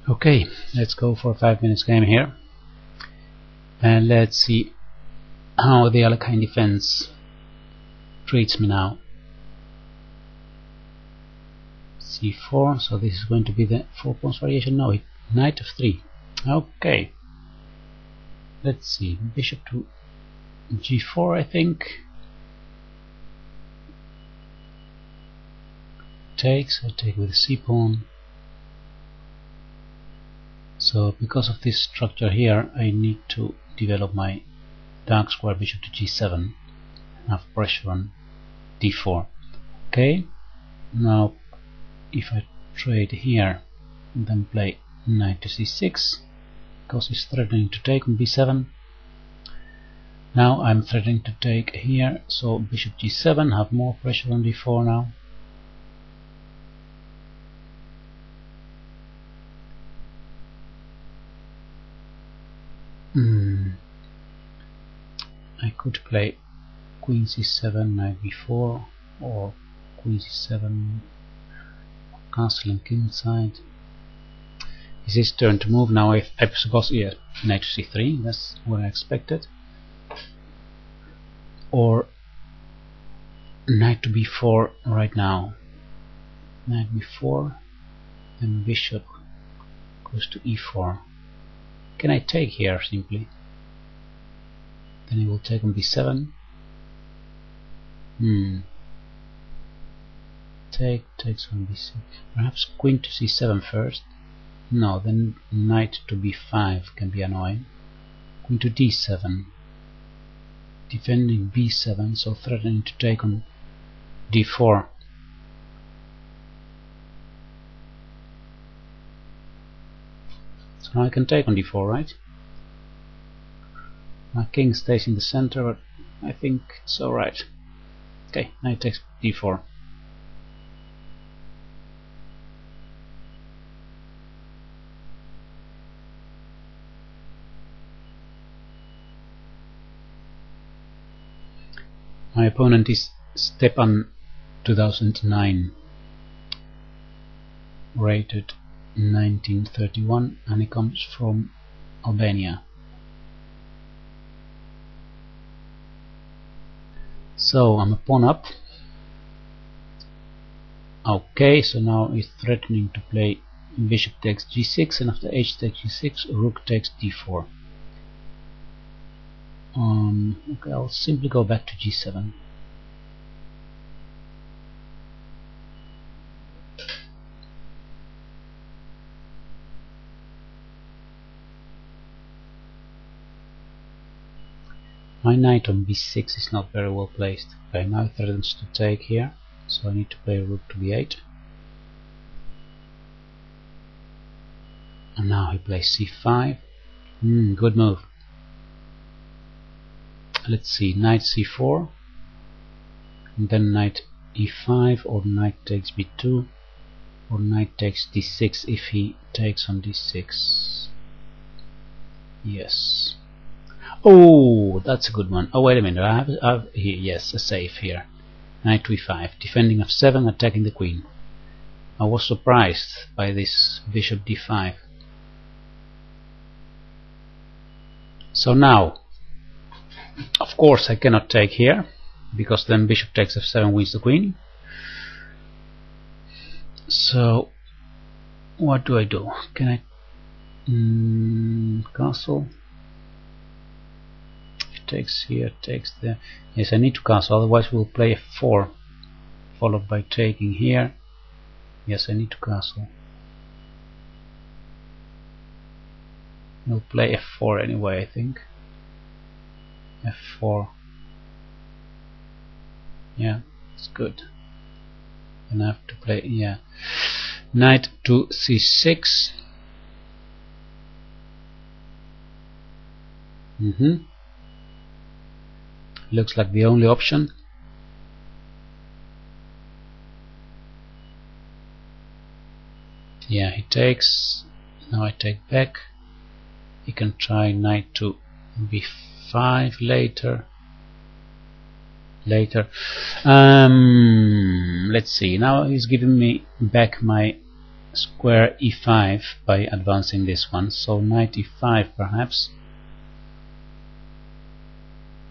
Okay, let's go for a 5 minutes game here, and let's see how the Alekhine defense treats me now. c4, so this is going to be the 4 pawns variation. No, knight f3. Okay, let's see, bishop to g4, I think. Takes, I take with the c pawn. So because of this structure here, I need to develop my dark square bishop to g7 and have pressure on d4. Okay, now if I trade here and then play knight to c6, because he's threatening to take on b7. Now I'm threatening to take here, so bishop g7, have more pressure on d4 now. I could play queen c7, knight b4, or queen c7, castling kingside. It's his turn to move now. I suppose, yeah, knight to c3, that's what I expected. Or knight to b4 right now. Knight b4, then bishop goes to e4. Can I take here simply? Then he will take on b7. Takes on b6. Perhaps queen to c7 first. No, then knight to b5 can be annoying. Queen to d7. Defending b7, so threatening to take on d4. So now I can take on d4, right? My king stays in the center, but I think it's alright. Okay, knight takes d4. My opponent is Stepan 2009, rated 1931, and he comes from Albania. So I'm a pawn up. Okay, so now he's threatening to play bishop takes g6, and after h takes g6, rook takes d4. Okay, I'll simply go back to g7. My knight on b6 is not very well placed. Okay, now he threatens to take here, so I need to play rook to b8. And now he plays c5. Good move. Let's see, knight c4, and then knight e5, or knight takes b2, or knight takes d6 if he takes on d6. Yes. Oh, that's a good one. Oh, wait a minute, I have here, yes, a save here. Knight to e5, defending f7, attacking the queen. I was surprised by this bishop d5. So now, of course I cannot take here, because then bishop takes f7 wins the queen. So what do I do? Can I castle? If takes here, takes there. Yes, I need to castle, otherwise we'll play f4 followed by taking here. Yes, I need to castle. We'll play f4 anyway, I think. f4. Yeah, it's good. And I have to play, yeah, knight to c6. Looks like the only option. Yeah, he takes. Now I take back. He can try knight to b5 later. Let's see, now he's giving me back my square e5 by advancing this one. So knight e5 perhaps.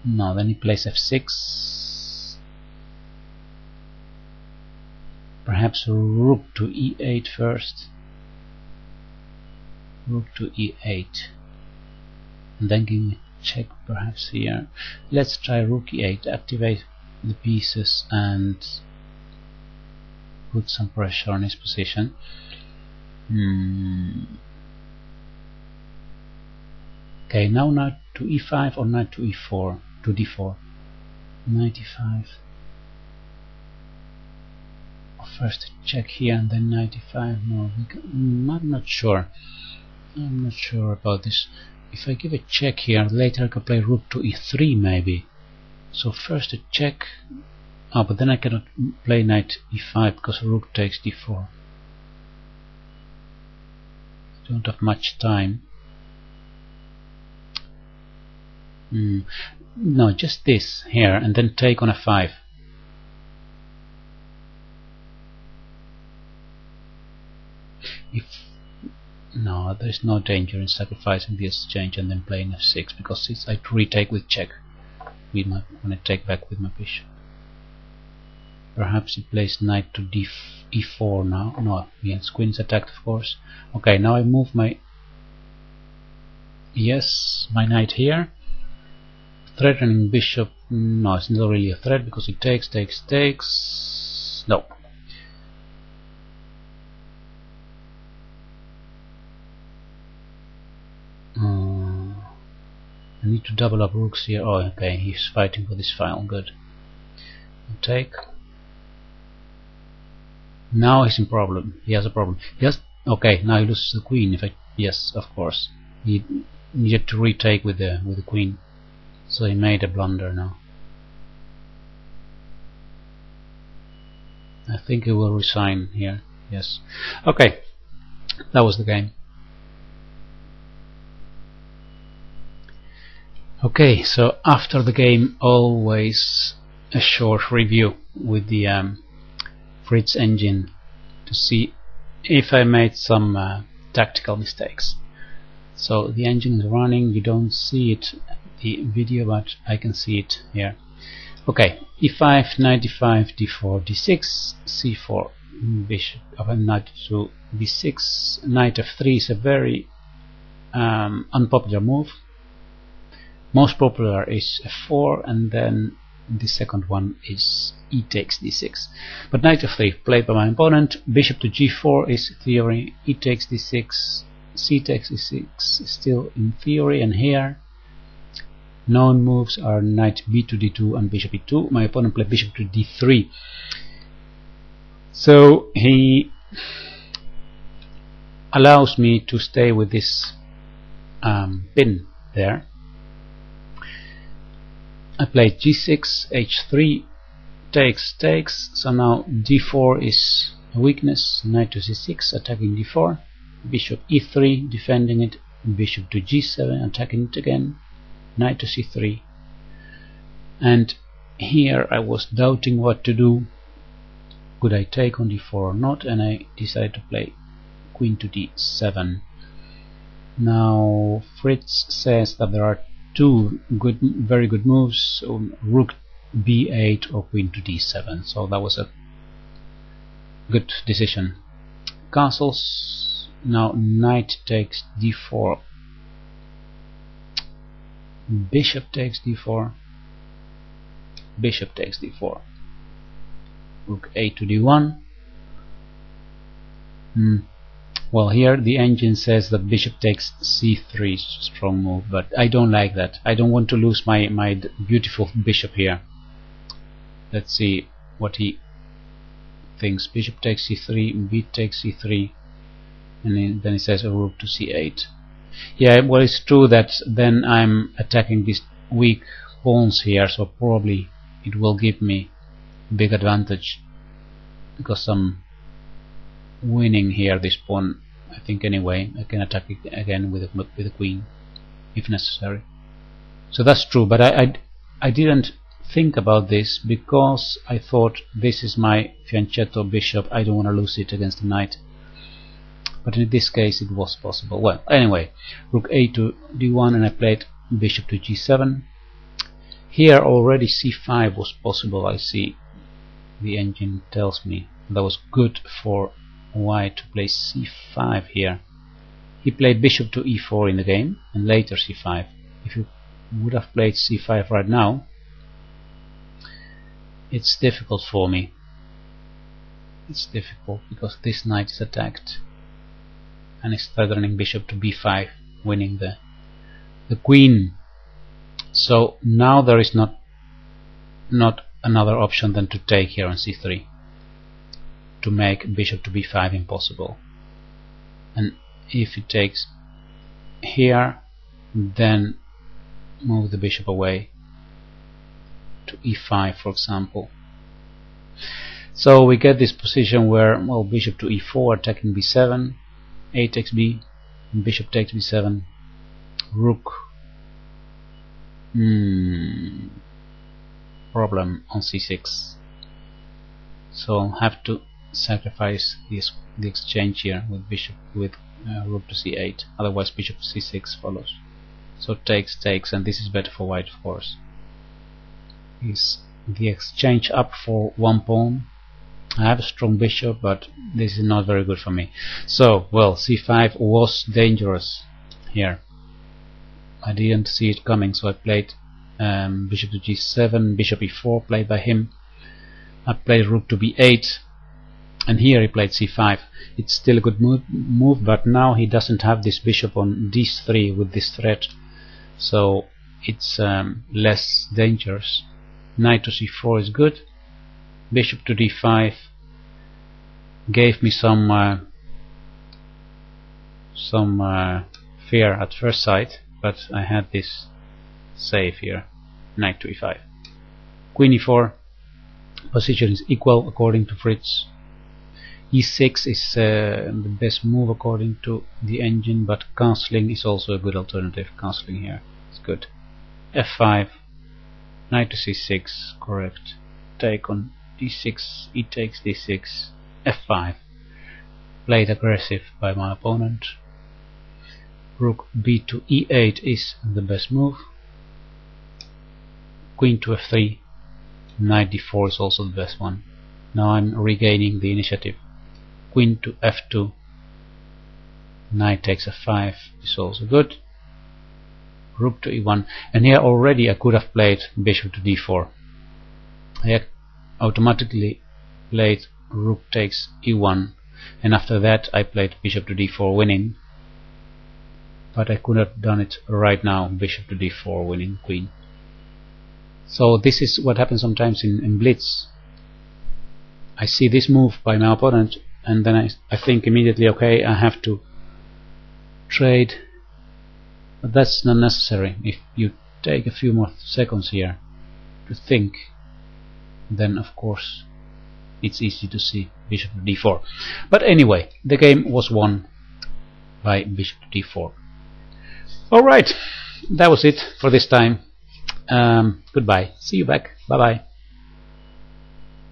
No, then he plays f6. Perhaps rook to e8 first. Rook to e8. And then give me a check perhaps here. Let's try rook e8. Activate the pieces and put some pressure on his position. Okay, now knight to e5 or knight to e4, to d4. Knight e5. First check here and then knight e5. No, I'm not sure. I'm not sure about this. If I give a check here, later I can play rook to e3 maybe. So first a check. Oh, but then I cannot play knight e5 because rook takes d4. I don't have much time. No, just this here and then take on f5. No, there's no danger in sacrificing the exchange and then playing f6 because I retake with check when I take back with my bishop. Perhaps he plays knight to e4 now. No, yes, queen's attacked of course. Okay, now I move my my knight here. Threatening bishop. No, it's not really a threat because it takes. No. I need to double up rooks here. Oh, okay, he's fighting for this file. Good. Take. Now he's in problem. He has a problem. Okay, now he loses the queen. Yes, of course. He needed to retake with the queen, so he made a blunder now. I think he will resign here. Yes. Okay, that was the game. Okay, so after the game, always a short review with the Fritz engine to see if I made some tactical mistakes. So the engine is running. You don't see it the video, but I can see it here. Okay, e5, knight e5, d4, d6, c4, bishop, knight to b6, knight f3 is a very unpopular move. Most popular is f4, and then the second one is e takes d6. But knight f3 played by my opponent. Bishop to g4 is theory. E takes d6, c takes d6 is still in theory, and here known moves are knight b to d2 and bishop e2. My opponent played bishop to d3. So he allows me to stay with this pin there. I played g6, h3, takes, so now d4 is a weakness, knight to c6, attacking d4, bishop e3, defending it, bishop to g7, attacking it again, knight to c3. And here I was doubting what to do. Could I take on d4 or not? And I decided to play queen to d7. Now Fritz says that there are two very good moves, rook b8 or queen to d7, so that was a good decision. Castles. Now knight takes d4, bishop takes d4, bishop takes d4, rook a to d1. Well, here the engine says that bishop takes c3 is a strong move, but I don't like that. I don't want to lose my beautiful bishop here. Let's see what he thinks. Bishop takes c3, b takes c3, and then he says a rook to c8. Yeah, well, it's true that then I'm attacking these weak pawns here, so probably it will give me a big advantage because I'm winning here this pawn. I think anyway I can attack it again with the queen if necessary. So that's true, but I didn't think about this because I thought this is my fianchetto bishop. I don't want to lose it against the knight. but in this case it was possible. Well, anyway, rook a to d1, and I played bishop to g7. Here already c5 was possible. I see the engine tells me that was good for white to play c5 here. He played bishop to e4 in the game, and later c5. If you would have played c5 right now, it's difficult for me. It's difficult because this knight is attacked, and it's threatening bishop to b5, winning the queen. So now there is not another option than to take here on c3 to make bishop to b5 impossible. And if he takes here, then move the bishop away to e5, for example. So we get this position where, well, bishop to e4 attacking b7, a takes b, bishop takes b7, rook, problem on c6. So I'll have to sacrifice the exchange here with bishop with rook to c8, otherwise bishop to c6 follows. So takes, and this is better for white, of course. Is the exchange up for one pawn. I have a strong bishop, but this is not very good for me. So, well, c5 was dangerous here. I didn't see it coming, so I played bishop to g7, bishop e4 played by him. I played rook to b8, and here he played c5. It's still a good move, but now he doesn't have this bishop on d3 with this threat, so it's less dangerous. Knight to c4 is good. Bishop to d5 gave me some fear at first sight, but I had this save here. Knight to e5. Queen e4. Position is equal according to Fritz. e6 is the best move according to the engine, but castling is also a good alternative. Castling here is good. f5. Knight to c6, correct. Take on d6, e takes d6, f5. Played aggressive by my opponent. Rook b to e8 is the best move. Queen to f3, knight d4 is also the best one. Now I'm regaining the initiative. Queen to f2, knight takes f5 is also good. Rook to e1, and here already I could have played bishop to d4. I automatically played rook takes e1, and after that I played bishop to d4 winning, but I could have done it right now, bishop to d4 winning queen. So this is what happens sometimes in blitz. I see this move by my opponent, and then I think immediately, okay, I have to trade. But that's not necessary. If you take a few more seconds here to think, then of course it's easy to see bishop to d4. But anyway, the game was won by bishop to d4. Alright, that was it for this time. Goodbye. See you back. Bye bye.